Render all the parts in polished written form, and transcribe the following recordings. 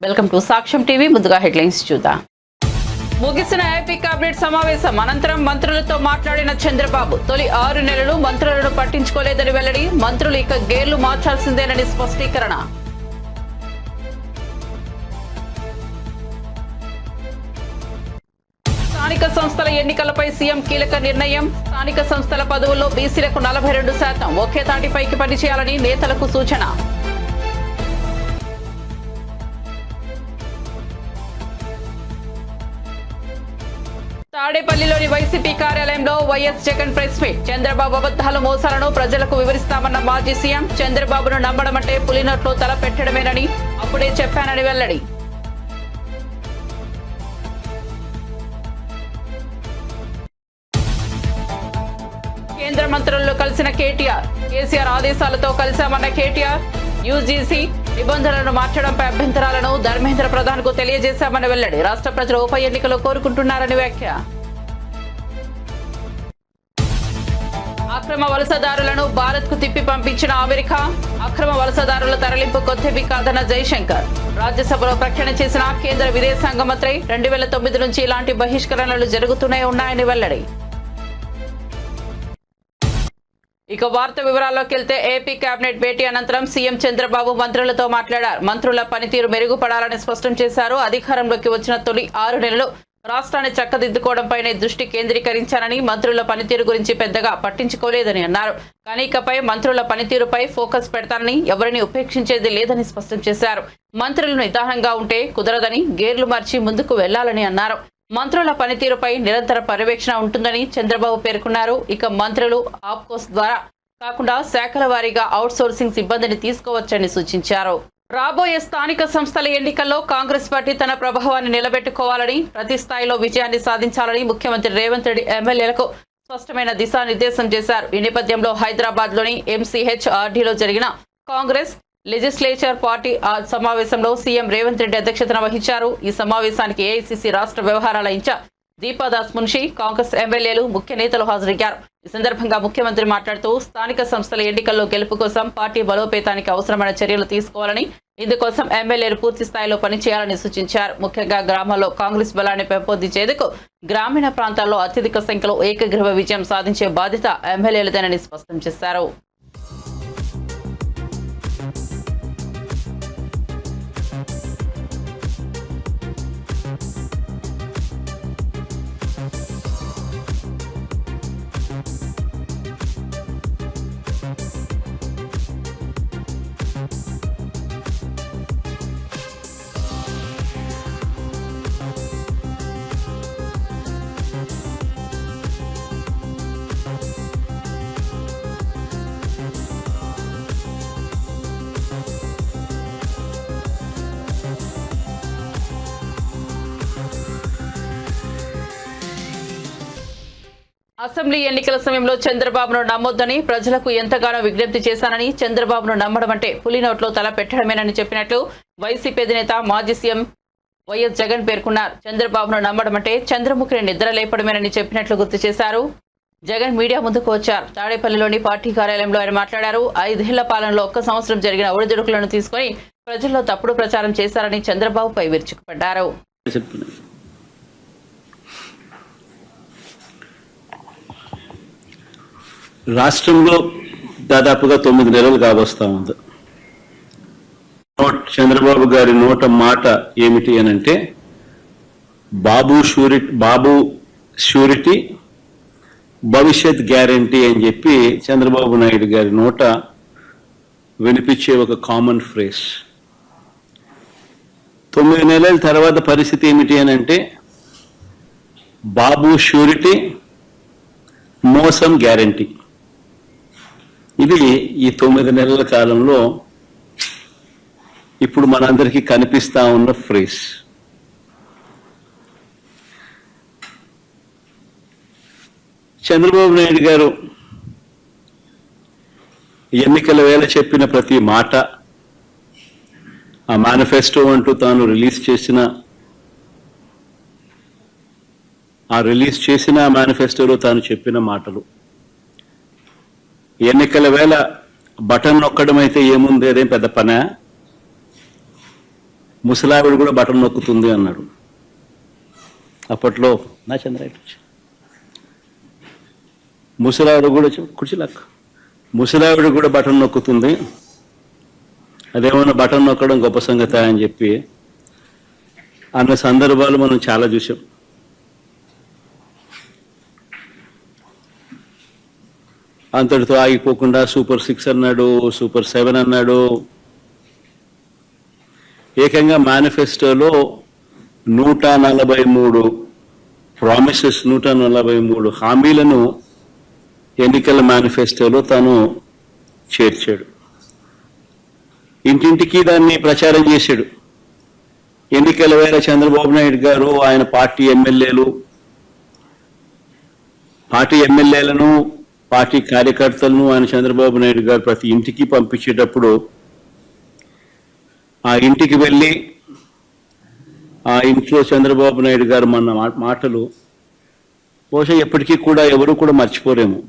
Welcome to సాక్ష్యం TV. ముందుగా headlines చూద్దాం. ముగిసిన ఏపీ కేబినెట్ సమావేశం అనంతరం మంత్రులతో మాట్లాడిన చంద్రబాబు తొలి 6 నెలలు మంత్రులను పట్టించుకోలేదని వెల్లడి. మంత్రులు ఇక గేర్లు మార్చాల్సిందేనని స్పష్టీకరణ. స్థానిక సంస్థల ఎన్నికలపై సీఎం కీలక నిర్ణయం. స్థానిక సంస్థల పదవుల్లో బీసీలకు 42%, ఒకే తాటిపైకి పనిచేయాలని నేతలకు సూచన. తాడేపల్లిలోని వైసీపీ కార్యాలయంలో YS Jagan press meet. Chandrababu అబద్ధాల మోసాలను ప్రజలకు వివరిస్తామన్న మాజీ సీఎం. చంద్రబాబును నమ్మడమంటే పులినోట్లో తల పెట్టడమేనని అప్పుడే చెప్పానని వెల్లడి. కేంద్ర మంత్రులను కలిసిన కేటీఆర్. కేసీఆర్ ఆదేశాలతో కలిశామన్న కేటీఆర్. యూజీసీ నిబంధనలను మార్చడంపై అభ్యంతరాలను ధర్మేంద్ర ప్రధాన్ కు తెలియజేశామని వెల్లడి. రాష్ట్ర ప్రజలు ఉప ఎన్నికలు కోరుకుంటున్నారని వ్యాఖ్య. అక్రమ వలసదారులను భారత్ కు తిప్పి పంపించిన అమెరికా. అక్రమ వలసదారుల తరలింపు కొత్తవి కాదన్న జైశంకర్. రాజ్యసభలో ప్రకటన చేసిన కేంద్ర విదేశాంగ మంత్రి 2009 నుంచి ఇలాంటి బహిష్కరణలు జరుగుతూనే ఉన్నాయని వెల్లడి. ఇక వార్త వివరాల్లోకి వెళ్తే ఏపీ కేబినెట్ భేటీ అనంతరం సీఎం చంద్రబాబు మంత్రులతో మాట్లాడారు. మంత్రుల పనితీరు మెరుగుపడాలని స్పష్టం చేశారు. అధికారంలోకి వచ్చిన తొలి 6 నెలలు రాష్ట్రాన్ని చక్కదిద్దుకోవడంపైనే దృష్టి కేంద్రీకరించానని, మంత్రుల పనితీరు గురించి పెద్దగా పట్టించుకోలేదని అన్నారు. కానీ ఇకపై మంత్రుల పనితీరుపై ఫోకస్ పెడతానని, ఎవరిని ఉపేక్షించేది లేదని స్పష్టం చేశారు. మంత్రులు నిదానంగా ఉంటే కుదరదని, గేర్లు మార్చి ముందుకు వెళ్లాలని అన్నారు. మంత్రుల పనితీరుపై నిరంతర పర్యవేక్షణ ఉంటుందని చంద్రబాబు పేర్కొన్నారు. ఇక మంత్రులు ఆప్కోస్ ద్వారా కాకుండా శాఖల వారీగా అవుట్ సోర్సింగ్ సిబ్బందిని తీసుకోవచ్చని సూచించారు. రాబోయే స్థానిక సంస్థల ఎన్నికల్లో కాంగ్రెస్ పార్టీ తన ప్రభావాన్ని నిలబెట్టుకోవాలని, ప్రతి స్థాయిలో విజయాన్ని సాధించాలని ముఖ్యమంత్రి రేవంత్ రెడ్డి ఎమ్మెల్యేలకు స్పష్టమైన దిశానిర్దేశం చేశారు. ఈ నేపథ్యంలో హైదరాబాద్ లోని MCHRDలో జరిగిన కాంగ్రెస్ లెజిస్లేచర్ పార్టీ సమావేశంలో సీఎం రేవంత్ రెడ్డి అధ్యక్షతన వహించారు. ఈ సమావేశానికి ఏఐసీసీ రాష్ట్ర వ్యవహారాల ఇన్ఛార్జ్ దీపాదాస్ మున్షి, కాంగ్రెస్ ఎమ్మెల్యేలు, ముఖ్య నేతలు హాజరయ్యారు. ఈ సందర్భంగా ముఖ్యమంత్రి మాట్లాడుతూ స్థానిక సంస్థల ఎన్నికల్లో గెలుపు కోసం పార్టీ బలోపేతానికి అవసరమైన చర్యలు తీసుకోవాలని, ఇందుకోసం ఎమ్మెల్యేలు పూర్తి స్థాయిలో పనిచేయాలని సూచించారు. ముఖ్యంగా గ్రామాల్లో కాంగ్రెస్ బలాన్ని పెంపొందించేందుకు గ్రామీణ ప్రాంతాల్లో అత్యధిక సంఖ్యలో ఏకగ్రీవ విజయం సాధించే బాధ్యత ఎమ్మెల్యేలదేనని స్పష్టం చేశారు. అసెంబ్లీ ఎన్నికల సమయంలో చంద్రబాబును నమ్మొద్దని ప్రజలకు ఎంతగానో విజ్ఞప్తి చేశానని, చంద్రబాబును నమ్మడం అంటే పులినోట్లో తల పెట్టడమేనని చెప్పినట్లు వైసీపీ అధినేత మాజీ సీఎం వైఎస్ జగన్ పేర్కొన్నారు. చంద్రబాబును నమ్మడం అంటే చంద్రముఖిని నిద్ర లేపడమేనని చెప్పినట్లు గుర్తు చేశారు. జగన్ మీడియా ముందుకు వచ్చారు. తాడేపల్లిలోని పార్టీ కార్యాలయంలో ఆయన మాట్లాడారు. 5 ఏళ్ల పాలనలో 1 సంవత్సరం జరిగిన ఒడిదుడుకులను తీసుకుని ప్రజల్లో తప్పుడు ప్రచారం చేశారని చంద్రబాబుపై విరుచుకుపడ్డారు. రాష్ట్రంలో దాదాపుగా 9 నెలలు కావస్తా ఉంది. చంద్రబాబు గారి నోట మాట ఏమిటి అనంటే బాబు షూరిటీ భవిష్యత్ గ్యారంటీ అని చెప్పి చంద్రబాబు నాయుడు గారి నోట వినిపించే ఒక కామన్ ఫ్రేజ్. 9 నెలల తర్వాత పరిస్థితి ఏమిటి అనంటే బాబు షూరిటీ, మోసం గ్యారంటీ. ఇది ఈ 9 నెలల కాలంలో ఇప్పుడు మనందరికీ కనిపిస్తా ఉన్న ఫ్రేజ్. చంద్రబాబు నాయుడు గారు ఎన్నికల వేళ చెప్పిన ప్రతి మాట, ఆ మేనిఫెస్టో అంటూ తాను రిలీజ్ చేసిన మేనిఫెస్టోలో తాను చెప్పిన మాటలు, ఎన్నికల వేళ బటన్ నొక్కడం అయితే ఏముంది, అదేం పెద్ద పనా? ముసలావిడ కూడా బటన్ నొక్కుతుంది అన్నాడు. అప్పట్లో నా చంద్రాయుడు ముసలావిడ కూడా కుర్చీలాక్క ముసలావిడ కూడా బటన్ నొక్కుతుంది, అదేమన్నా బటన్ నొక్కడం గొప్ప సంగతి అని చెప్పి అన్న సందర్భాలు మనం చాలా చూసాం. అంతటితో ఆగిపోకుండా సూపర్ 6 అన్నాడు, సూపర్ 7 అన్నాడు. ఏకంగా మేనిఫెస్టోలో 143 ప్రామిసెస్ 143 హామీలను ఎన్నికల మేనిఫెస్టోలో తాను చేర్చాడు. ఇంటింటికి దాన్ని ప్రచారం చేశాడు. ఎన్నికల వేళ చంద్రబాబు నాయుడు గారు ఆయన పార్టీ ఎమ్మెల్యేలను పార్టీ కార్యకర్తలను ఆయన చంద్రబాబు నాయుడు గారు ప్రతి ఇంటికి పంపించేటప్పుడు ఆ ఇంటికి వెళ్ళి ఆ ఇంట్లో చంద్రబాబు నాయుడు గారు మన మాటలు బహుశా ఎప్పటికీ కూడా ఎవరు కూడా మర్చిపోరేము.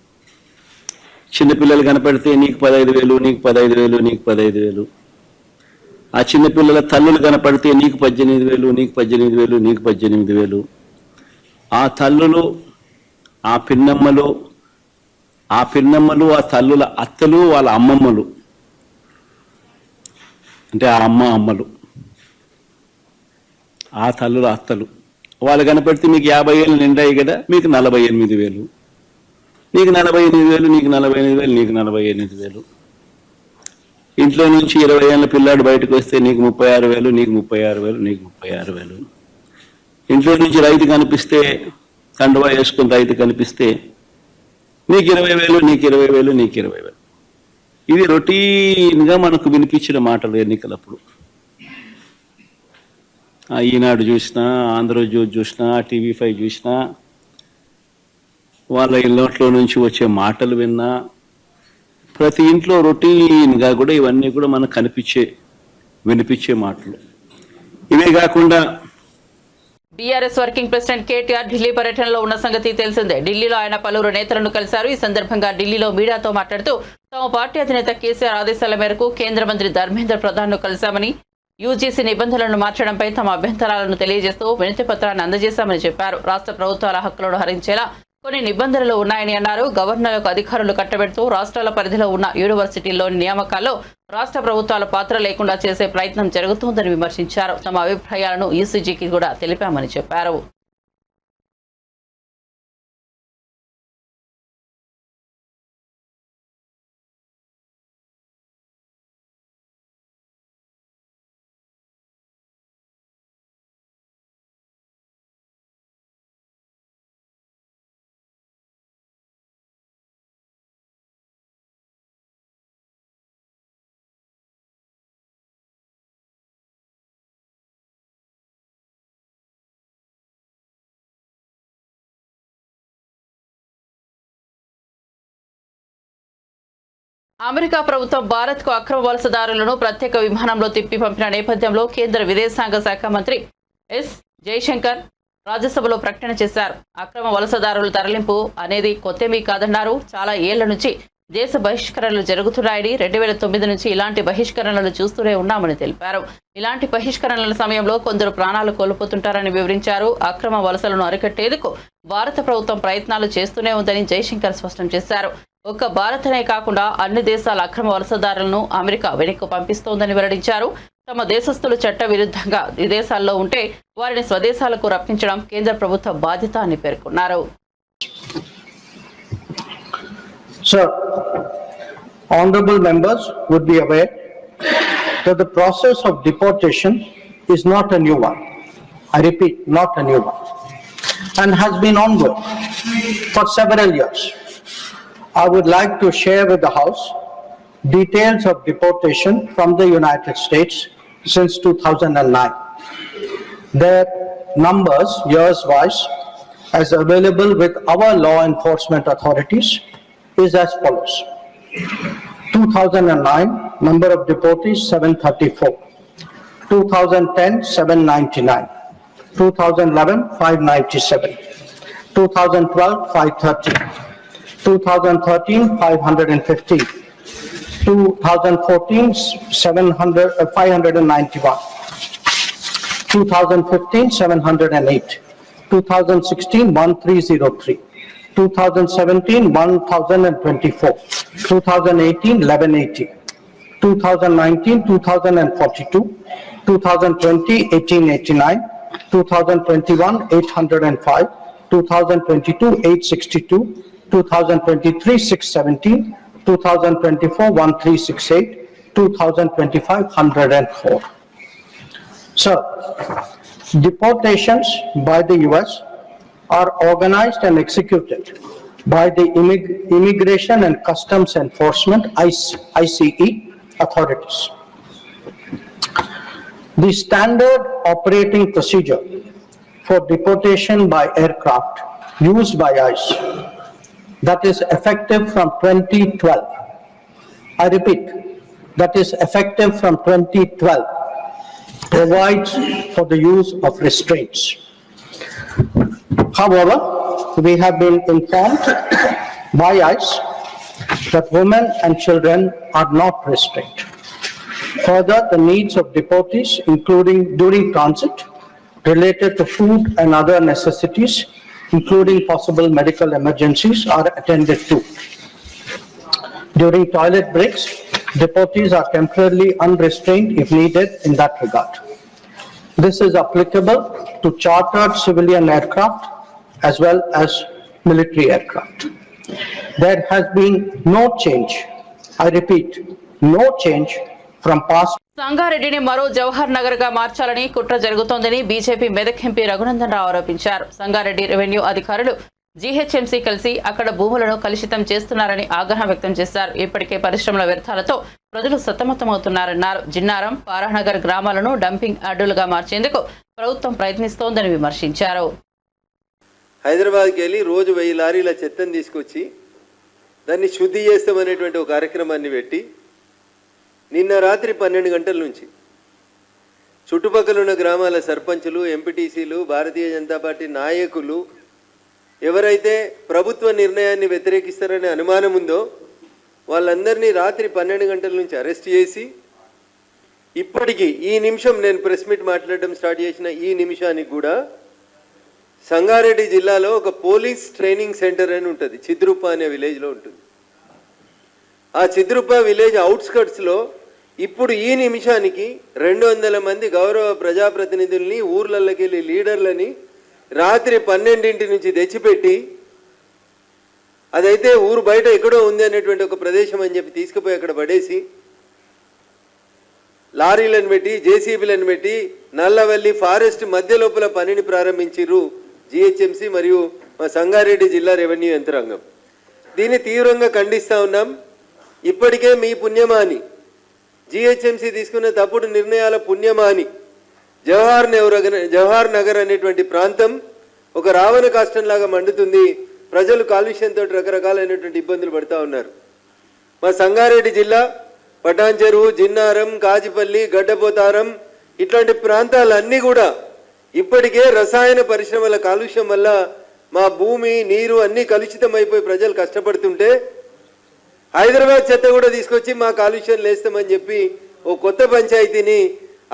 చిన్నపిల్లలు కనపడితే నీకు 15,000, నీకు 15,000, నీకు 15,000. ఆ చిన్నపిల్లల తల్లులు కనపడితే నీకు 18,000, నీకు 18,000, నీకు 18,000. ఆ తల్లులు, ఆ పిన్నమ్మలు, ఆ తల్లుల అత్తలు, వాళ్ళ అమ్మమ్మలు, అంటే ఆ అమ్మలు, ఆ తల్లుల అత్తలు వాళ్ళు కనపడితే మీకు 50 ఏళ్ళు నిండాయి కదా, మీకు 48,000, నీకు 48,000, నీకు 48,000, నీకు 48,000. ఇంట్లో నుంచి 20 ఏళ్ళ పిల్లాడు బయటకు వస్తే నీకు 36,000, నీకు 36,000, నీకు 36,000. ఇంట్లో నుంచి రైతు కనిపిస్తే, కండువా వేసుకుని రైతు కనిపిస్తే నీకు 20,000, నీకు 20,000, నీకు 20,000. ఇది రొటీన్గా మనకు వినిపించిన మాటలు ఎన్నికలప్పుడు. ఈనాడు చూసినా, ఆంధ్రజ్యోతి చూసినా, TV5 చూసినా, వాళ్ళ ఇళ్ళట్లో నుంచి వచ్చే మాటలు విన్నా, ప్రతి ఇంట్లో రొటీన్గా కూడా ఇవన్నీ కూడా మనకు వినిపించే మాటలు. ఇవే కాకుండా BRS working president KTR Delhi పర్యటనలో ఉన్న సంగతి తెలిసిందే. ఢిల్లీలో ఆయన పలువురు నేతలను కలిశారు. ఈ సందర్భంగా ఢిల్లీలో మీడియాతో మాట్లాడుతూ తమ పార్టీ అధినేత కేసీఆర్ ఆదేశాల మేరకు కేంద్ర మంత్రి ధర్మేంద్ర ప్రధాన్ ను కలిశామని, యూజీసీ నిబంధనలను మార్చడంపై తమ అభ్యంతరాలను తెలియజేస్తూ వినతి పత్రాన్ని అందజేశామని చెప్పారు. రాష్ట్ర ప్రభుత్వాల హక్కులను హరించేలా కొన్ని నిబంధనలు ఉన్నాయని అన్నారు. గవర్నర్లకు అధికారులు కట్టబెడుతూ రాష్ట్రాల పరిధిలో ఉన్న యూనివర్సిటీల్లోని నియామకాల్లో రాష్ట్ర ప్రభుత్వాల పాత్ర లేకుండా చేసే ప్రయత్నం జరుగుతోందని విమర్శించారు. తమ అభిప్రాయాలను ఈసీజీకి కూడా తెలిపామని చెప్పారు. అమెరికా ప్రభుత్వం భారత్కు అక్రమ వలసదారులను ప్రత్యేక విమానంలో తిప్పి పంపిన నేపథ్యంలో కేంద్ర విదేశాంగ శాఖ మంత్రి ఎస్ జయశంకర్ రాజ్యసభలో ప్రకటన చేశారు. అక్రమ వలసదారుల తరలింపు అనేది కొత్తేమీ కాదన్నారు. చాలా ఏళ్ల నుంచి దేశ బహిష్కరణలు జరుగుతున్నాయని, 2009 నుంచి ఇలాంటి బహిష్కరణలు చూస్తూనే ఉన్నామని తెలిపారు. ఇలాంటి బహిష్కరణల సమయంలో కొందరు ప్రాణాలు కోల్పోతుంటారని వివరించారు. అక్రమ వలసలను అరికట్టేందుకు భారత ప్రభుత్వం ప్రయత్నాలు చేస్తూనే ఉందని జయశంకర్ స్పష్టం చేశారు. ఒక్క భారతనే కాకుండా అన్ని దేశాల అక్రమ వలసదారులను అమెరికా వెనక్కు పంపిస్తోందని వెల్లడించారు. తమ దేశస్థులు చట్ట విరుద్ధంగా విదేశాల్లో ఉంటే వారిని స్వదేశాలకు రప్పించడం కేంద్ర ప్రభుత్వ బాధ్యత అని పేర్కొన్నారు. Sir, honorable members would be aware that the process of deportation is not a new one. I repeat, not a new one, and has been ongoing for several years. I would like to share with the House details of deportation from the United States since 2009. Their numbers, years-wise, as available with our law enforcement authorities, is as follows. 2009, number of deportees 734. 2010, 799. 2011, 597. 2012, 530. 2013, 550. 2014, 591. 2015, 708. 2016, 1303. 2017, 1024. 2018, 1180. 2019, 2042. 2020, 1889. 2021, 805. 2022, 862. 2023, 617. 2024, 1368. 2025, 104. So, deportations by the US are organized and executed by the Immigration and Customs Enforcement ICE authorities. The standard operating procedure for deportation by aircraft used by ICE, that is effective from 2012. I repeat, that is effective from 2012, provides for the use of restraints. However, we have been informed by ICE that women and children are not restrained. Further, the needs of deportees, including during transit, related to food and other necessities, including possible medical emergencies, are attended to. During toilet breaks, deportees are temporarily unrestrained if needed in that regard. This is applicable to chartered civilian aircraft as well as military aircraft. There has been no change, I repeat, no change from past. సంగారెడ్డిని మరో జవహర్ నగర్ గా మార్చాలని కుట్ర జరుగుతోందని BJP Medak MP Raghunandan Rao ఆరోపించారు. Sangareddy revenue అధికారులు GHMC కలిసి అక్కడ భూములను కలుషితం చేస్తున్నారని ఆగ్రహం వ్యక్తం చేశారు. ఇప్పటికే పరిశ్రమల వ్యర్థాలతో ప్రజలు సతమతమవుతున్నారన్నారు. జిన్నారం, పారానగర్ గ్రామాలను డంపింగ్ యార్డులుగా మార్చేందుకు ప్రభుత్వం ప్రయత్నిస్తోందని విమర్శించారు. హైదరాబాద్కి వెళ్ళి రోజు 1000 లారీల చెత్తను తీసుకొచ్చి దాన్ని శుద్ధి చేస్తామనేటువంటి ఒక కార్యక్రమాన్ని పెట్టి నిన్న రాత్రి 12 గంటల నుంచి చుట్టుపక్కల ఉన్న గ్రామాల సర్పంచులు, ఎంపీటీసీలు, భారతీయ జనతా పార్టీ నాయకులు ఎవరైతే ప్రభుత్వ నిర్ణయాన్ని వ్యతిరేకిస్తారనే అనుమానం ఉందో వాళ్ళందరినీ రాత్రి 12 గంటల నుంచి అరెస్ట్ చేసి ఇప్పటికీ ఈ నిమిషం నేను ప్రెస్ మీట్ మాట్లాడడం స్టార్ట్ చేసిన ఈ నిమిషానికి కూడా సంగారెడ్డి జిల్లాలో ఒక పోలీస్ ట్రైనింగ్ సెంటర్ అని ఉంటుంది, చిద్రుప్ప అనే విలేజ్లో ఉంటుంది. ఆ చిద్రుప్ప విలేజ్ అవుట్స్కట్స్లో ఇప్పుడు ఈ నిమిషానికి 200 మంది గౌరవ ప్రజాప్రతినిధుల్ని, ఊర్లలోకి వెళ్ళి లీడర్లని రాత్రి 12 నుంచి తెచ్చిపెట్టి అదైతే ఊరు బయట ఎక్కడో ఉంది అనేటువంటి ఒక ప్రదేశం అని చెప్పి తీసుకుపోయి అక్కడ పడేసి లారీలను పెట్టి, జేసీబీలను పెట్టి నల్లవల్లి ఫారెస్ట్ మధ్య లోపల పనిని ప్రారంభించిర్రు జిహెచ్ఎంసీ మరియు మా సంగారెడ్డి జిల్లా రెవెన్యూ యంత్రాంగం. దీన్ని తీవ్రంగా ఖండిస్తూ ఉన్నాం. ఇప్పటికే మీ పుణ్యమాని, జిహెచ్ఎంసీ తీసుకున్న తప్పుడు నిర్ణయాల పుణ్యమాని జవహర్ నగర్ అనేటువంటి ప్రాంతం ఒక రావణ కాష్టంలాగా మండుతుంది. ప్రజలు కాలుష్యంతో రకరకాలైనటువంటి ఇబ్బందులు పడుతూ ఉన్నారు. మా సంగారెడ్డి జిల్లా పటాన్ చెరువు, జిన్నారం, కాజిపల్లి, గడ్డపోతారం ఇట్లాంటి ప్రాంతాలన్నీ కూడా ఇప్పటికే రసాయన పరిశ్రమల కాలుష్యం వల్ల మా భూమి, నీరు అన్నీ కలుషితం అయిపోయి ప్రజలు కష్టపడుతుంటే హైదరాబాద్ చెత్త కూడా తీసుకొచ్చి మా కాలుష్యం లేస్తామని చెప్పి ఓ కొత్త పంచాయతీని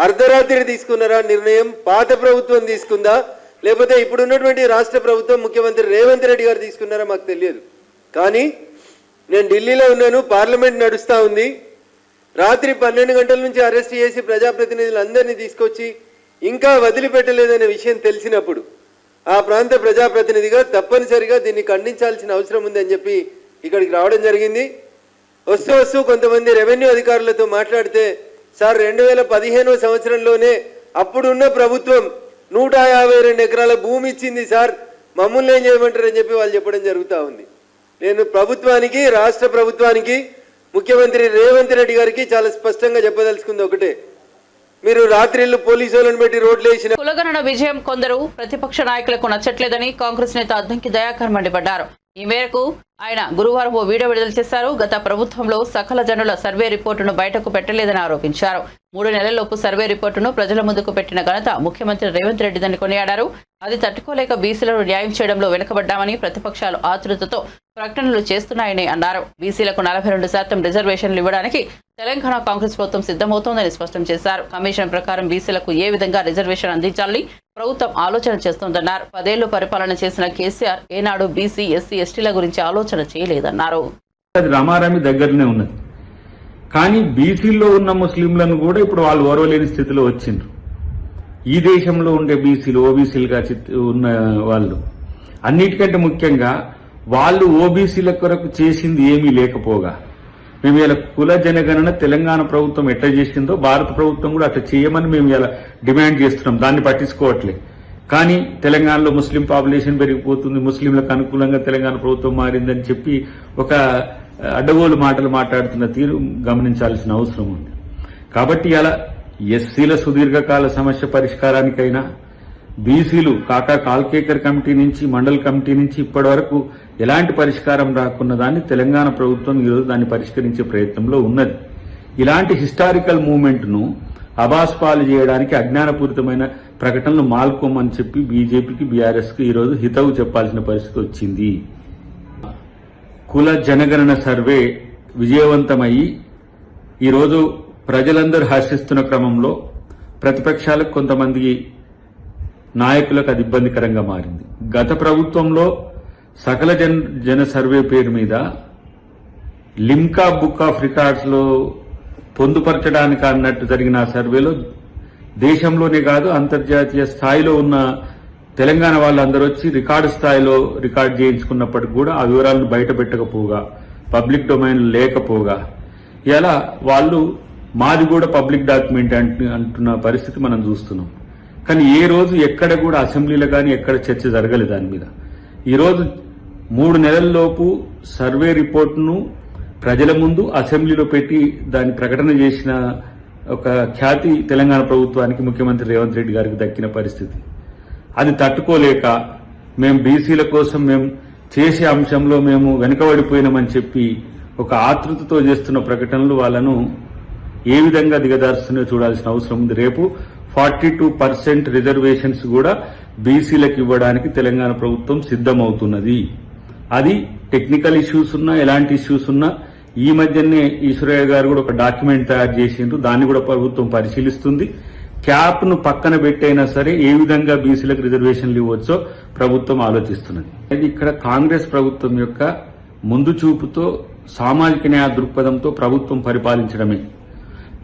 అర్ధరాత్రి తీసుకున్నారా నిర్ణయం? పాత ప్రభుత్వం తీసుకుందా లేకపోతే ఇప్పుడున్నటువంటి రాష్ట్ర ప్రభుత్వం ముఖ్యమంత్రి రేవంత్ రెడ్డి గారు తీసుకున్నారా మాకు తెలియదు. కానీ నేను ఢిల్లీలో ఉన్నాను, పార్లమెంట్ నడుస్తూ ఉంది. రాత్రి 12 గంటల నుంచి అరెస్ట్ చేసి ప్రజాప్రతినిధులందరినీ తీసుకొచ్చి ఇంకా వదిలిపెట్టలేదనే విషయం తెలిసినప్పుడు ఆ ప్రాంత ప్రజాప్రతినిధిగా తప్పనిసరిగా దీన్ని ఖండించాల్సిన అవసరం ఉందని చెప్పి ఇక్కడికి రావడం జరిగింది. వస్తూ కొంతమంది రెవెన్యూ అధికారులతో మాట్లాడితే, సార్ 2015 సంవత్సరంలోనే అప్పుడున్న ప్రభుత్వం 152 ఎకరాల భూమి ఇచ్చింది సార్, మమ్మల్ని ఏం చేయమంటారని చెప్పి వాళ్ళు చెప్పడం జరుగుతూ ఉంది. నేను ప్రభుత్వానికి, రాష్ట్ర ప్రభుత్వానికి, ముఖ్యమంత్రి రేవంత్ రెడ్డి గారికి చాలా స్పష్టంగా చెప్పదలుచుకుంది ఒకటే, మీరు రాత్రిళ్ళు పోలీసు వాళ్ళని పెట్టి రోడ్లు వేసిన కులగణన విజయం కొందరు ప్రతిపక్ష నాయకులకు నచ్చట్లేదని కాంగ్రెస్ నేత అద్దంకి దయాకర్ మండిపడ్డారు. ఈ మేరకు ఆయన గురువారం ఓ వీడియో విడుదల చేశారు. గత ప్రభుత్వంలో సకల జనుల సర్వే రిపోర్టును బయటకు పెట్టలేదని ఆరోపించారు. 3 నెలల్లోపు సర్వే రిపోర్టును ప్రజల ముందుకు పెట్టిన ఘనత ముఖ్యమంత్రి రేవంత్ రెడ్డిదని కొనియాడారు. అది తట్టుకోలేక బీసీలను న్యాయం చేయడంలో వెనుకబడ్డామని, ప్రతిపక్షాలు ఆతృతతో ప్రకటనలు చేస్తున్నాయని అన్నారు. బీసీలకు 42% రిజర్వేషన్లు ఇవ్వడానికి తెలంగాణ కాంగ్రెస్ ప్రభుత్వం సిద్ధమవుతోందని స్పష్టం చేశారు. కమిషన్ ప్రకారం బీసీలకు ఏ విధంగా రిజర్వేషన్ అందించాలని ప్రభుత్వం ఆలోచన చేస్తోందన్నారు. 10 ఏళ్లు పరిపాలన చేసిన కేసీఆర్ ఏనాడు బీసీ, ఎస్సీ, ఎస్టీల గురించి ఆలోచన చేయలేదన్నారు. అది రామారామి దగ్గరనే ఉన్నది. కానీ బీసీల్లో ఉన్న ముస్లింలను కూడా ఇప్పుడు వాళ్ళు ఓర్వలేని స్థితిలో వచ్చిండ్రు. ఈ దేశంలో ఉండే బీసీలు ఓబీసీలుగా ఉన్న వాళ్ళు అన్నిటికంటే ముఖ్యంగా వాళ్ళు ఓబీసీల కొరకు చేసింది ఏమీ లేకపోగా మేము ఇలా కుల జనగణన తెలంగాణ ప్రభుత్వం ఎట్లా చేసిందో భారత ప్రభుత్వం కూడా అట్లా చేయమని మేము ఇలా డిమాండ్ చేస్తున్నాం. దాన్ని పట్టించుకోవట్లే. కానీ తెలంగాణలో ముస్లిం పాపులేషన్ పెరిగిపోతుంది, ముస్లింలకు అనుకూలంగా తెలంగాణ ప్రభుత్వం మారిందని చెప్పి ఒక అడ్డగోలు మాటలు మాట్లాడుతున్న తీరు గమనించాల్సిన అవసరం ఉంది. కాబట్టి ఇలా ఎస్సీల సుదీర్ఘకాల సమస్య పరిష్కారానికైనా బీసీలు కాకా కాల్కేకర్ కమిటీ నుంచి మండల్ కమిటీ నుంచి ఇప్పటి వరకు ఎలాంటి పరిష్కారం రాకున్న దాన్ని తెలంగాణ ప్రభుత్వం ఈరోజు దాన్ని పరిష్కరించే ప్రయత్నంలో ఉన్నది. ఇలాంటి హిస్టారికల్ మూవ్మెంట్ ను అబాస్పాలు చేయడానికి అజ్ఞానపూరితమైన ప్రకటనలు మాల్కోమని చెప్పి బీజేపీకి, బీఆర్ఎస్ కి ఈరోజు హితవు చెప్పాల్సిన పరిస్థితి వచ్చింది. కుల జనగణన సర్వే విజయవంతమయ్యి ఈరోజు ప్రజలందరూ హర్షిస్తున్న క్రమంలో ప్రతిపక్షాలకు కొంతమంది నాయకులకు అది ఇబ్బందికరంగా మారింది. గత ప్రభుత్వంలో సకల జన సర్వే పేరు మీద లిమ్కా బుక్ ఆఫ్ రికార్డ్స్ లో పొందుపరచడానికి అన్నట్టు జరిగిన ఆ సర్వేలో దేశంలోనే కాదు అంతర్జాతీయ స్థాయిలో ఉన్న తెలంగాణ వాళ్ళందరూ వచ్చి రికార్డు స్థాయిలో రికార్డు చేయించుకున్నప్పటికీ కూడా ఆ వివరాలను బయట పెట్టకపోగా, పబ్లిక్ డొమైన్ లేకపోగా ఇలా వాళ్ళు మాది కూడా పబ్లిక్ డాక్యుమెంట్ అంటున్న పరిస్థితి మనం చూస్తున్నాం. కానీ ఏ రోజు ఎక్కడ కూడా అసెంబ్లీలో కానీ ఎక్కడ చర్చ జరగలేదు దాని మీద. ఈరోజు 3 నెలల్లోపు సర్వే రిపోర్టును ప్రజల ముందు అసెంబ్లీలో పెట్టి దాన్ని ప్రకటన చేసిన ఒక ఖ్యాతి తెలంగాణ ప్రభుత్వానికి, ముఖ్యమంత్రి రేవంత్ రెడ్డి గారికి దక్కిన పరిస్థితి. అది తట్టుకోలేక మేము బీసీల కోసం మేము చేసే అంశంలో మేము వెనుకబడిపోయినామని చెప్పి ఒక ఆతృతతో చేస్తున్న ప్రకటనలు వాళ్ళను ఏ విధంగా దిగదారుస్తున్నాయో చూడాల్సిన అవసరం ఉంది. రేపు 42% రిజర్వేషన్స్ కూడా బీసీలకు ఇవ్వడానికి తెలంగాణ ప్రభుత్వం సిద్ధమవుతున్నది. అది టెక్నికల్ ఇష్యూస్ ఉన్నా, ఎలాంటి ఇష్యూస్ ఉన్నా ఈ మధ్యనే ఈశ్వరయ్య గారు కూడా ఒక డాక్యుమెంట్ తయారు చేసిండ్రు. దాన్ని కూడా ప్రభుత్వం పరిశీలిస్తుంది. క్యాప్ ను పక్కన పెట్టైనా సరే ఏ విధంగా బీసీలకు రిజర్వేషన్లు ఇవ్వచ్చో ప్రభుత్వం ఆలోచిస్తున్నది. ఇది ఇక్కడ కాంగ్రెస్ ప్రభుత్వం యొక్క ముందు చూపుతో, సామాజిక న్యాయ దృక్పథంతో ప్రభుత్వం పరిపాలించడమే.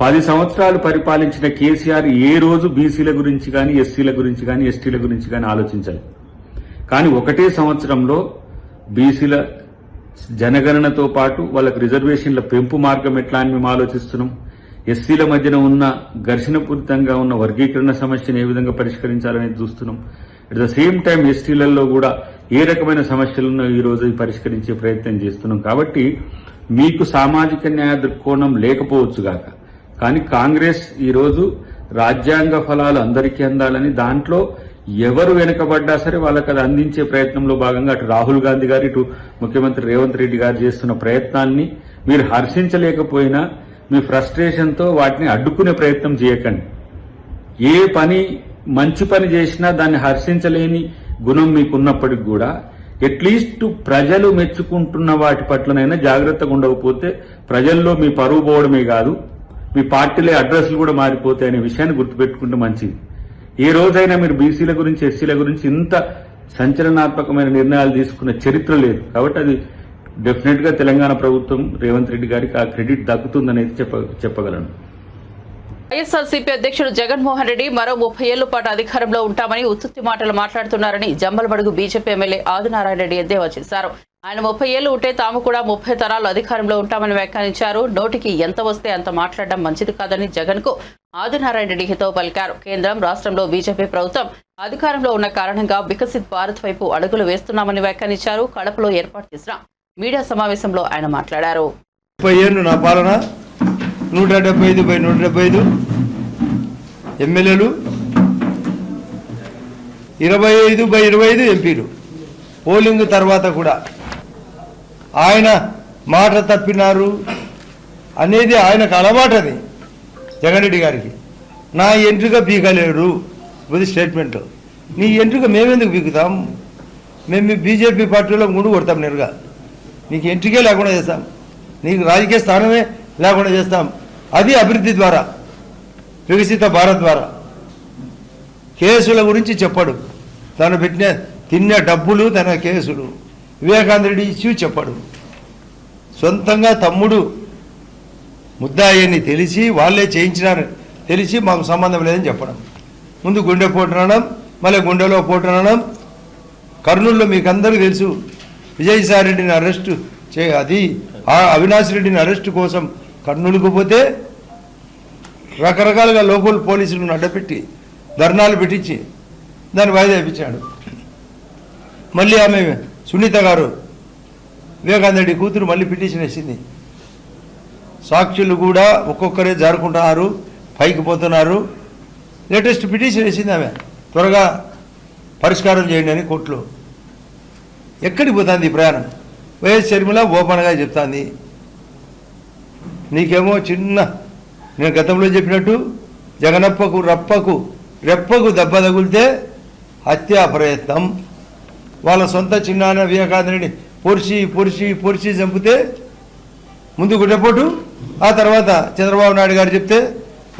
10 సంవత్సరాలు పరిపాలించిన కేసీఆర్ ఏ రోజు బీసీల గురించి కానీ, ఎస్సీల గురించి కానీ, ఎస్టీల గురించి కానీ ఆలోచించాలి. కానీ ఒకటే సంవత్సరంలో బీసీల జనగణనతో పాటు వాళ్ళకి రిజర్వేషన్ల పెంపు మార్గం ఎట్లా అని మేము ఆలోచిస్తున్నాం. ఎస్సీల మధ్యన ఉన్న ఘర్షణపూరితంగా ఉన్న వర్గీకరణ సమస్యను ఏ విధంగా పరిష్కరించాలనేది చూస్తున్నాం. అట్ ద సేమ్ టైం ఎస్టీలలో కూడా ఏ రకమైన సమస్యలున్నా ఈ రోజు పరిష్కరించే ప్రయత్నం చేస్తున్నాం. కాబట్టి మీకు సామాజిక న్యాయ దృక్కోణం లేకపోవచ్చుగాక, కానీ కాంగ్రెస్ ఈరోజు రాజ్యాంగ ఫలాలు అందరికీ అందాలని, దాంట్లో ఎవరు వెనుకబడ్డా సరే వాళ్ళకి అది అందించే ప్రయత్నంలో భాగంగా అటు రాహుల్ గాంధీ గారు, ఇటు ముఖ్యమంత్రి రేవంత్ రెడ్డి గారు చేస్తున్న ప్రయత్నాన్ని మీరు హర్షించలేకపోయినా మీ ఫ్రస్ట్రేషన్తో వాటిని అడ్డుకునే ప్రయత్నం చేయకండి. ఏ పని మంచి పని చేసినా దాన్ని హర్షించలేని గుణం మీకున్నప్పటికి కూడా అట్లీస్ట్ ప్రజలు మెచ్చుకుంటున్న వాటి పట్లనైనా జాగ్రత్తగా ఉండకపోతే ప్రజల్లో మీ పరువు పోవడమే కాదు, మీ పార్టీలో అడ్రస్లు కూడా మారిపోతాయనే విషయాన్ని గుర్తుపెట్టుకుంటే మంచిది. ఏ రోజైనా మీరు బీసీల గురించి, ఎస్సీల గురించి ఇంత సంచలనాత్మకమైన నిర్ణయాలు తీసుకున్న చరిత్ర లేదు. కాబట్టి అది డెఫినెట్ గా తెలంగాణ ప్రభుత్వం, రేవంత్ రెడ్డి గారికి ఆ క్రెడిట్ దక్కుతుందనేది చెప్పగలను. వైఎస్ఆర్సీపీ అధ్యక్షుడు జగన్మోహన్ రెడ్డి మరో 30 ఏళ్ల పాటు అధికారంలో ఉంటామని ఉత్తుత్తి మాటలు మాట్లాడుతున్నారని జమ్మలమడుగు బీజేపీ ఎమ్మెల్యే ఆదినారాయణ రెడ్డి ఎద్దేవా చేశారు. ఆయన 30 ఏళ్లు ఉంటే తాము కూడా 30 తరాలు అధికారంలో ఉంటామని వ్యాఖ్యానించారు. నోటికి ఎంత వస్తే అంత మాట్లాడడం మంచిది కాదని జగన్ కు ఆదినారాయణ రెడ్డి హితవు పలికారు. కేంద్రం, రాష్ట్రంలో బీజేపీ ప్రభుత్వం అధికారంలో ఉన్న కారణంగా వికసిత్ భారత్ వైపు అడుగులు వేస్తున్నామని వ్యాఖ్యానించారు. కడపలో ఏర్పాటు చేసిన మీడియా సమావేశంలో ఆయన మాట్లాడారు. 30 ఏళ్ళు నా పాలన, 175/175 ఎమ్మెల్యేలు, 25/25 ఎంపీలు. పోలింగ్ తర్వాత కూడా ఆయన మాట తప్పినారు అనేది ఆయనకు అలవాటది. జగన్ రెడ్డి గారికి నా ఎంట్రుక పీకలేడు ఇది స్టేట్మెంట్. నీ ఎంట్రుక మేమెందుకు పీకుతాం? మేము బీజేపీ పార్టీలో ముందు కొడతాం నేరుగా. నీకు ఎంట్రీకే లేకుండా చేస్తాం, నీకు రాజకీయ స్థానమే లేకుండా చేస్తాం. అది అభివృద్ధి ద్వారా, వికసిత భారత్ ద్వారా. కేసుల గురించి చెప్పడు, తను తిన్న డబ్బులు తన కేసులు. వివేకానంద రెడ్డి ఇష్యూ చెప్పడు. సొంతంగా తమ్ముడు ముద్దాయని తెలిసి వాళ్ళే చేయించినారని తెలిసి మాకు సంబంధం లేదని చెప్పడం. ముందు గుండె పోటునడం, మళ్ళీ గుండెలో పోటునడం. కర్నూలులో మీకు అందరికీ తెలుసు, విజయసాయి రెడ్డిని అరెస్టు అది అవినాష్ రెడ్డిని అరెస్టు కోసం కర్నూలుకు పోతే రకరకాలుగా లోకల్ పోలీసులను అడ్డపెట్టి ధర్నాలు పెట్టించి దాన్ని వాయిదా ఇప్పించాడు. మళ్ళీ ఆమె సునీత గారు వివేకానంద రెడ్డి కూతురు మళ్ళీ పిటిషన్ వేసింది. సాక్షులు కూడా ఒక్కొక్కరే జారుకుంటున్నారు, పైకి పోతున్నారు. లేటెస్ట్ పిటిషన్ వేసింది ఆమె, త్వరగా పరిష్కారం చేయండి అని కోర్టులో. ఎక్కడికి పోతుంది ఈ ప్రయాణం? వైఎస్ షర్మిల ఓపెన్గా చెప్తాంది. నీకేమో చిన్న, నేను గతంలో చెప్పినట్టు జగనప్పకు రెప్పకు దెబ్బ తగిలితే హత్యా ప్రయత్నం. వాళ్ళ సొంత చిన్నాన్న వివేకానందని పొడిచి చంపితే ముందు గుడ్డపోటు, ఆ తర్వాత చంద్రబాబు నాయుడు గారు చెప్తే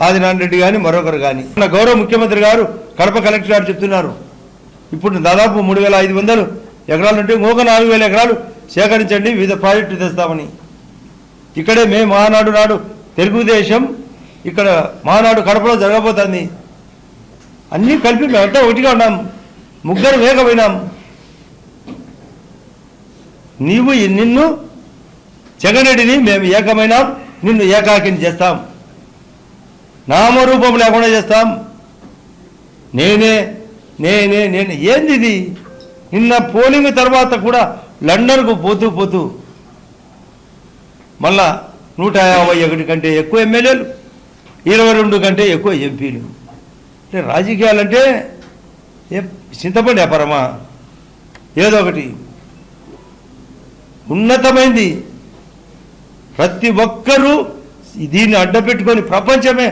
ఆదినారాయణ రెడ్డి కానీ మరొకరు కానీ. మన గౌరవ ముఖ్యమంత్రి గారు కడప కలెక్టర్ గారు చెప్తున్నారు, ఇప్పుడు దాదాపు 3,500 ఎకరాలు ఉంటే ఇంకొక 4,000 ఎకరాలు సేకరించండి, వివిధ ప్రాజెక్టులు తెస్తామని. ఇక్కడే మేము మహానాడు నాడు తెలుగుదేశం ఇక్కడ మహానాడు కడపలో జరగబోతుంది. అన్నీ కలిపి మేమంతా ఒకటిగా ఉన్నాం, ముగ్గురు ఏకమైనాం. నిన్ను జగన్రెడ్డిని మేము ఏకమైనాం, నిన్ను ఏకాకిని చేస్తాం, నామరూపం లేకుండా చేస్తాం. నేనే ఏంది ఇది? నిన్న పోలింగ్ తర్వాత కూడా లండన్కు పోతూ మళ్ళా 151 కంటే ఎక్కువ ఎమ్మెల్యేలు, 22 కంటే ఎక్కువ ఎంపీలు. అంటే రాజకీయాలంటే చింతపండి వ్యాపారమా? ఏదో ఒకటి ఉన్నతమైంది. ప్రతి ఒక్కరూ దీన్ని అడ్డపెట్టుకొని ప్రపంచమే.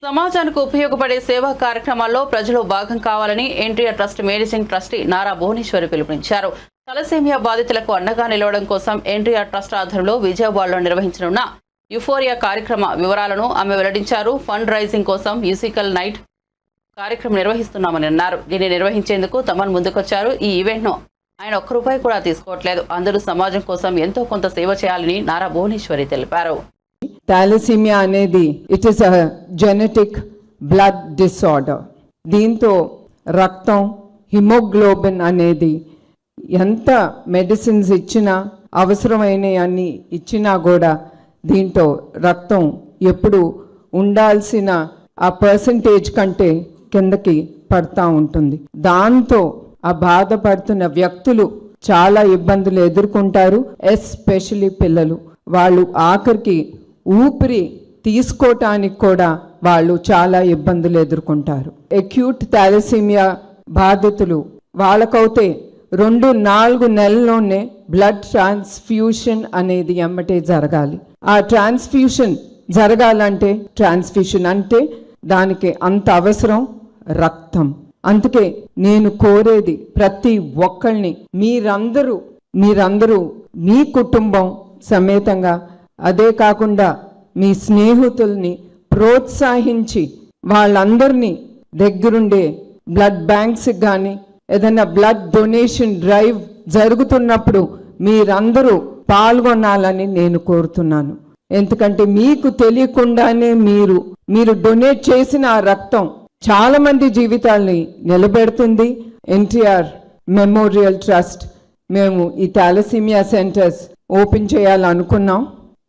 సమాజానికి ఉపయోగపడే సేవా కార్యక్రమాల్లో ప్రజలు భాగం కావాలని NTR trust managing trustee Nara Bhuvaneswari పిలుపునిచ్చారు. తలసేమియా బాధితులకు అండగా నిలవడం కోసం ఎన్టీఆర్ ట్రస్ట్ ఆధ్వర్యంలో విజయవాడలో నిర్వహించనున్న యుఫోరియా కార్యక్రమ వివరాలను ఆమె వెల్లడించారు. ఫండ్ రైజింగ్ కోసం మ్యూజికల్ నైట్ కార్యక్రమం నిర్వహిస్తున్నామని అన్నారు. దీన్ని నిర్వహించేందుకు తమన్ ముందుకొచ్చారు. ఈ ఈవెంట్ను ఆయన ₹1 కూడా తీసుకోవట్లేదు. అందరూ సమాజం కోసం ఎంతో కొంత సేవ చేయాలని నారా భువనేశ్వరి తెలిపారు. థాలసీమియా అనేది it is a genetic blood disorder. దీంతో రక్తం, హిమోగ్లోబిన్ అనేది ఎంత మెడిసిన్స్ ఇచ్చినా, అవసరమైన అన్ని ఇచ్చినా కూడా దీంతో రక్తం ఎప్పుడు ఉండాల్సిన ఆ పర్సంటేజ్ కంటే కిందకి పడతా ఉంటుంది. దాంతో ఆ బాధపడుతున్న వ్యక్తులు చాలా ఇబ్బందులు ఎదుర్కొంటారు. ఎస్పెషలీ పిల్లలు. వాళ్ళు ఆఖరికి ఊపిరి తీసుకోవటానికి కూడా వాళ్ళు చాలా ఇబ్బందులు ఎదుర్కొంటారు. అక్యూట్ థాలసీమియా బాధితులు వాళ్ళకైతే 2-4 నెలల్లోనే బ్లడ్ ట్రాన్స్ఫ్యూషన్ అనేది ఎమ్మటే జరగాలి. ఆ ట్రాన్స్ఫ్యూషన్ జరగాలంటే అంటే దానికి అంత అవసరం రక్తం. అందుకే నేను కోరేది ప్రతి ఒక్కళ్ళని, మీరందరూ మీ కుటుంబం సమేతంగా, అదే కాకుండా మీ స్నేహితుల్ని ప్రోత్సహించి వాళ్ళందరినీ దగ్గరుండే బ్లడ్ బ్యాంక్స్ కానీ ఏదైనా బ్లడ్ డొనేషన్ డ్రైవ్ జరుగుతున్నప్పుడు మీరందరూ పాల్గొనాలని నేను కోరుతున్నాను. ఎందుకంటే మీకు తెలియకుండానే మీరు డొనేట్ చేసిన ఆ రక్తం చాలా మంది జీవితాల్ని నిలబెడుతుంది. ఎన్టీఆర్ మెమోరియల్ ట్రస్ట్ మేము ఈ థాలసీమియా సెంటర్స్ ఓపెన్ చేయాలనుకున్నాం.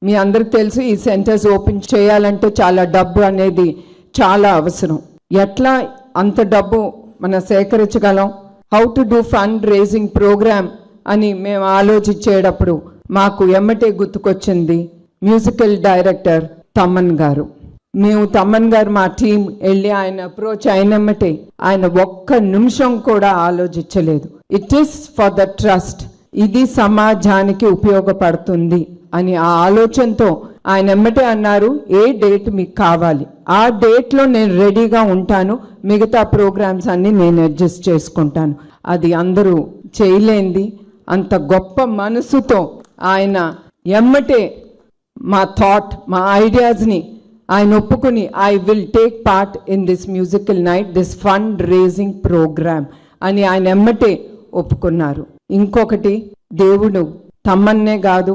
మీ అందరికి తెలుసు, ఈ సెంటర్స్ ఓపెన్ చేయాలంటే చాలా డబ్బు అనేది చాలా అవసరం. ఎట్లా అంత డబ్బు మనం సేకరించగలం? How to do fund raising programme అని మేము ఆలోచించేటప్పుడు మాకు ఎమ్మటే గుర్తుకొచ్చింది మ్యూజికల్ డైరెక్టర్ తమన్ గారు. మేము తమన్ గారు మా టీం వెళ్ళి ఆయన అప్రోచ్ అయినమ్మటే ఆయన ఒక్క నిమిషం కూడా ఆలోచించలేదు. It is for the trust, ఇది సమాజానికి ఉపయోగపడుతుంది అని ఆ ఆలోచనతో ఆయన ఎమ్మటే అన్నారు, ఏ డేట్ మీకు కావాలి ఆ డేట్లో నేను రెడీగా ఉంటాను, మిగతా ప్రోగ్రామ్స్ అన్ని నేను అడ్జస్ట్ చేసుకుంటాను. అది అందరూ చేయలేంది. అంత గొప్ప మనసుతో ఆయన ఎమ్మటే మా థాట్, మా ఐడియాస్ని ఆయన ఒప్పుకుని I will take part in this musical night, this fund raising programme అని ఆయన ఎమ్మటే ఒప్పుకున్నారు. ఇంకొకటి, దేవుడు తమ్మన్నే కాదు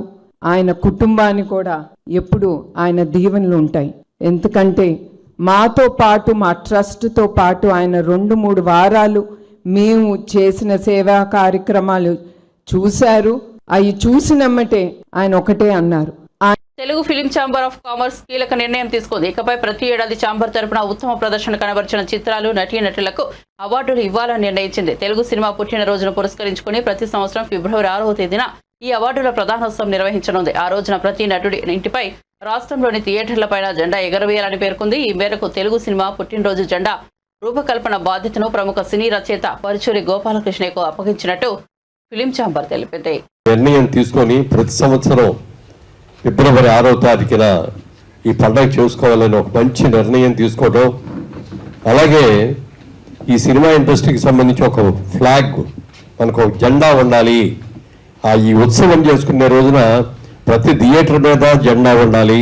ఆయన కుటుంబాన్ని కూడా ఎప్పుడు ఆయన దీవెనలు ఉంటాయి. ఎందుకంటే మాతో పాటు, మా ట్రస్ట్తో పాటు ఆయన 2-3 వారాలు మేము చేసిన సేవా కార్యక్రమాలు చూశారు. అవి చూసినమ్మటే ఆయన ఒకటే అన్నారు, Telugu film chamber of commerce కీలక నిర్ణయం తీసుకుంది. ఇకపై ప్రతి ఏడాది ఛాంబర్ తరపున ఉత్తమ ప్రదర్శన కనబరిచిన చిత్రాలు, నటీనటులకు అవార్డులు ఇవ్వాలని నిర్ణయించింది. తెలుగు సినిమా పుట్టినరోజును పురస్కరించుకుని ప్రతి సంవత్సరం ఫిబ్రవరి 6వ తేదీన ఈ అవార్డుల ప్రదానోత్సవం నిర్వహించనుంది. ఆ రోజున ప్రతి నటుడి ఇంటిపై రాష్ట్రంలోని థియేటర్లపైన జెండా ఎగరవేయాలని పేర్కొంది. ఈ మేరకు తెలుగు సినిమా పుట్టినరోజు జెండా రూపకల్పన బాధ్యతను ప్రముఖ సినీ రచయిత పరుచూరి గోపాలకృష్ణకు అప్పగించినట్టు ఫిలిం ఛాంబర్ తెలిపింది. నిర్ణయం తీసుకొని ప్రతి సంవత్సరం ఫిబ్రవరి 6వ తారీఖున ఈ పండుగ చేసుకోవాలని ఒక మంచి నిర్ణయం తీసుకోవడం, అలాగే ఈ సినిమా ఇండస్ట్రీకి సంబంధించి ఒక ఫ్లాగ్, మనకు ఒక జెండా ఉండాలి. ఈ ఉత్సవం చేసుకునే రోజున ప్రతి థియేటర్ మీద జెండా ఉండాలి.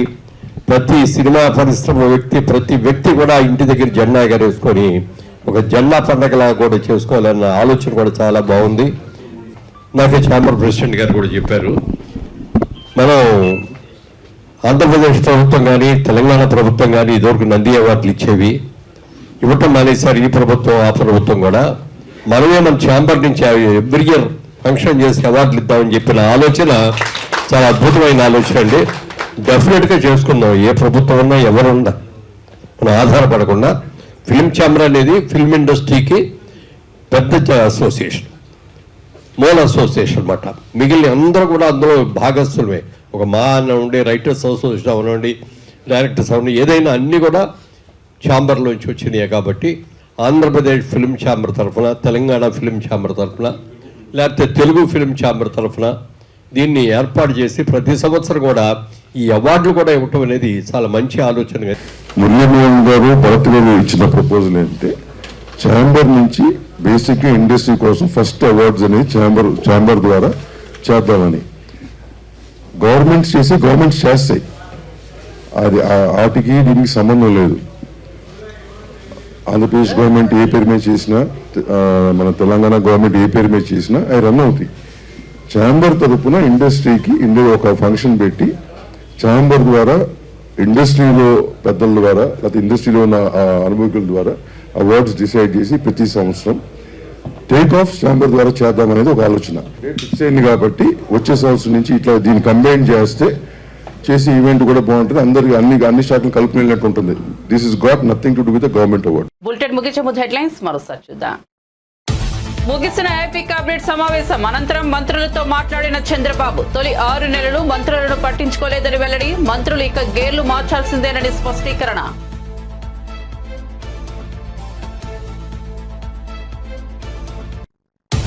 ప్రతి సినిమా పరిశ్రమ ప్రతి వ్యక్తి కూడా ఇంటి దగ్గర జెండా ఎగరేసుకొని ఒక జెండా పండగలా కూడా చేసుకోవాలన్న ఆలోచన కూడా చాలా బాగుంది. నాకే ఛాంబర్ ప్రెసిడెంట్ గారు కూడా చెప్పారు, మనం ఆంధ్రప్రదేశ్ ప్రభుత్వం కానీ తెలంగాణ ప్రభుత్వం కానీ ఇదివరకు నంది అవార్డులు ఇచ్చేవి, ఇవ్వటం మానేశారు. ఈ ప్రభుత్వం ఆ ప్రభుత్వం కూడా మనమే మన ఛాంబర్ నుంచి ఎవ్రీ ఇయర్ ఫంక్షన్ చేసి అవార్డులు ఇద్దామని చెప్పిన ఆలోచన చాలా అద్భుతమైన ఆలోచన అండి. డెఫినెట్గా చేసుకుందాం. ఏ ప్రభుత్వం ఉన్నా ఎవరున్నా మనం ఆధారపడకుండా. ఫిలిం ఛాంబర్ అనేది ఫిల్మ్ ఇండస్ట్రీకి పెద్ద అసోసియేషన్, మూల అసోసియేషన్ అన్నమాట. మిగిలిన అందరూ కూడా అందులో భాగస్థులమే. ఒక మా అన్న ఉండే రైటర్స్ అసోసియేషన్ అవనండి, డైరెక్టర్స్ అవనండి, ఏదైనా అన్నీ కూడా ఛాంబర్లోంచి వచ్చినాయి. కాబట్టి ఆంధ్రప్రదేశ్ ఫిలిం ఛాంబర్ తరఫున, తెలంగాణ ఫిలిం ఛాంబర్ తరఫున, లేకపోతే తెలుగు ఫిలిం ఛాంబర్ తరఫున దీన్ని ఏర్పాటు చేసి ప్రతి సంవత్సరం కూడా ఈ అవార్డులు కూడా ఇవ్వటం అనేది చాలా మంచి ఆలోచన. మురళీమోహన్ గారు, భరత్ గారు ఇచ్చిన ప్రపోజల్ ఏంటంటే ఛాంబర్ నుంచి బేసిక్గా ఇండస్ట్రీ కోసం ఫస్ట్ అవార్డ్స్ అనేది ఛాంబర్ ద్వారా చేద్దామని. గవర్నమెంట్స్ చేస్తాయి, అది వాటికి దీనికి సంబంధం లేదు. ఆంధ్రప్రదేశ్ గవర్నమెంట్ ఏ పేరు మీద చేసినా, మన తెలంగాణ గవర్నమెంట్ ఏ పేరు మీద చేసినా అవి రన్ అవుతాయి. ఛాంబర్ తరఫున ఇండస్ట్రీకి ఒక ఫంక్షన్ పెట్టి ఛాంబర్ ద్వారా ఇండస్ట్రీలో పెద్దల ద్వారా లేకపోతే ఇండస్ట్రీలో ఉన్న అనుభవకుల ద్వారా అవార్డ్స్ డిసైడ్ చేసి ప్రతి సంవత్సరం టేక్ ఆఫ్ ఛాంబర్ ద్వారా చేద్దామనేది ఒక ఆలోచన. ఫిక్స్ అయింది కాబట్టి వచ్చే సంవత్సరం నుంచి ఇట్లా దీన్ని కంబైన్ చేసి ఈవెంట్ కూడా బాగుంటుంది. అందరికి అన్ని శాఖలు కలిపి వెళ్ళినట్టు ఉంటుంది. This is got nothing to do with the government award. Bulletin ముగించే ముందు హెడ్లైన్స్ మరోసారి చూద్దాం. ముగిసిన ఏపీ కేబినెట్ సమావేశం అనంతరం మంత్రులతో మాట్లాడిన చంద్రబాబు, తొలి 6 నెలలు మంత్రులను పట్టించుకోలేదని వెల్లడి. మంత్రులు ఇక గేర్లు మార్చాల్సిందేనని స్పష్టీకరణ.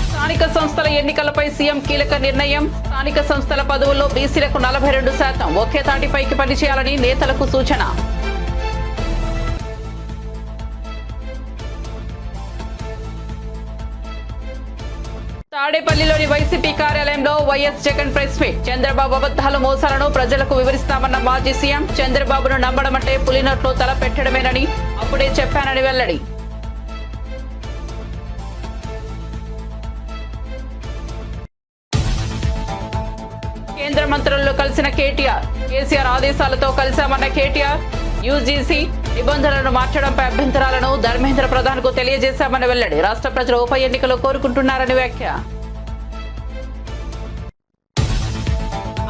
స్థానిక సంస్థల ఎన్నికలపై సీఎం కీలక నిర్ణయం. స్థానిక సంస్థల పదవుల్లో బీసీలకు 42%, ఒకే తాటిపైకి పనిచేయాలని నేతలకు సూచన. తాడేపల్లిలోని వైసీపీ కార్యాలయంలో YS Jagan press meet. Chandrababu అబద్ధాలు, మోసాలను ప్రజలకు వివరిస్తామన్న మాజీ సీఎం. చంద్రబాబును నమ్మడమంటే పులినోట్లో తల పెట్టడమేనని అప్పుడే చెప్పానని వెల్లడి. కేంద్ర మంత్రులను కలిసిన కేసీఆర్ ఆదేశాలతో కలిశామన్న కేటీఆర్. యూజీసీ నిబంధనలను మార్చడంపై అభ్యంతరాలను ధర్మేంద్ర ప్రధాన్ కు తెలియజేశామని వెల్లడి. రాష్ట్ర ప్రజలు ఉప ఎన్నికలు కోరుకుంటున్నారని వ్యాఖ్య.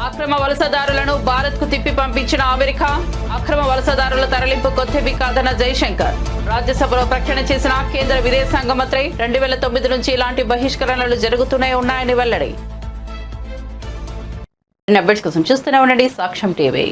అక్రమ వలసదారులను భారత్ కు తిప్పి పంపించిన అమెరికా. అక్రమ వలసదారుల తరలింపు కొత్తవి కాదన్న జైశంకర్. రాజ్యసభలో ప్రకటన చేసిన కేంద్ర విదేశాంగ మంత్రి. 2009 నుంచి ఇలాంటి బహిష్కరణలు జరుగుతూనే ఉన్నాయని వెల్లడి. అప్డేట్స్ కోసం చూస్తూనే ఉండండి సాక్ష్యం టీవీ.